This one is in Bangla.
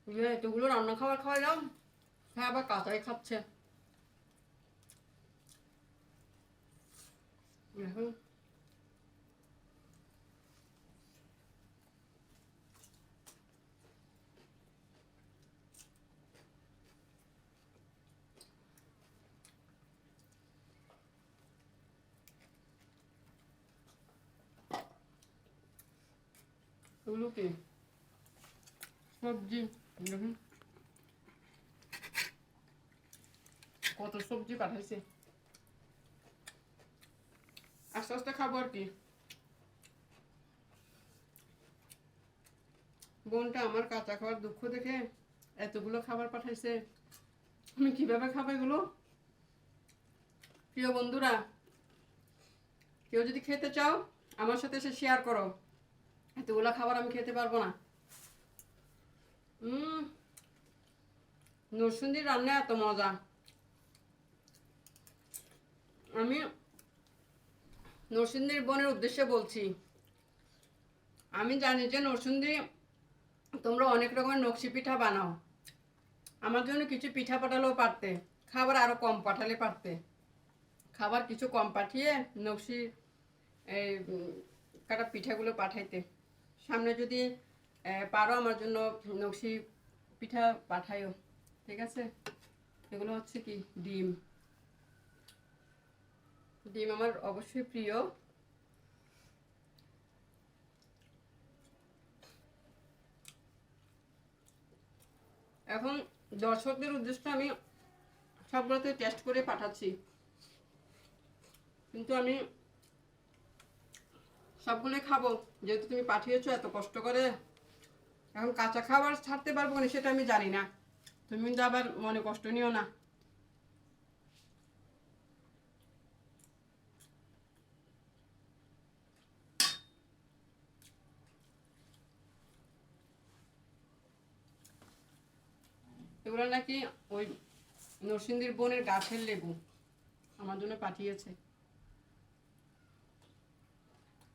এতগুলো রান্না খাবার খাওয়াইলাম, হ্যাঁ আবার কাঁচাই খাচ্ছে। এখন এগুলো কি সবজি, দেখুন কত সবজি পাঠাইছে। আস্তে আস্তে খাবো আর কি। বোনটা আমার কাঁচা খাওয়ার দুঃখ দেখে এতগুলো খাবার পাঠাইছে, আমি কিভাবে খাবো এগুলো? প্রিয় বন্ধুরা, কেউ যদি খেতে চাও আমার সাথে এসে শেয়ার করো, এতগুলো খাবার আমি খেতে পারবো না। নরসিংদীর রান্না এত মজা। আমি নরসিংদীর বোনের উদ্দেশ্যে বলছি, আমি জানি যে নরসিংদী তোমরা অনেক রকমের নকশি পিঠা বানাও, আমার জন্য কিছু পিঠা পাঠালেও পারতে, খাবার আরো কম পাঠালে পারতে। খাবার কিছু কম পাঠিয়ে নকশি এই কাটা পিঠাগুলো পাঠাইতে। সামনে যদি পারো আমার জন্য নকশি পিঠা পাঠাইও, ঠিক আছে? এগুলো হচ্ছে কি ডিম, ডিম আমার অবশ্যই প্রিয়। এখন দর্শকদের উদ্দেশ্যে আমি সবগুলোতে টেস্ট করে পাঠাচ্ছি, কিন্তু আমি সবগুলোই খাবো যেহেতু তুমি পাঠিয়েছো এত কষ্ট করে। এখন কাঁচা খাবার ছাড়তে পারবো না সেটা আমি জানি না, তুমি কিন্তু আবার মনে কষ্ট নিও না। এগুলো নাকি ওই নরসিংদীর বোনের গাছের লেবু আমার জন্য পাঠিয়েছে।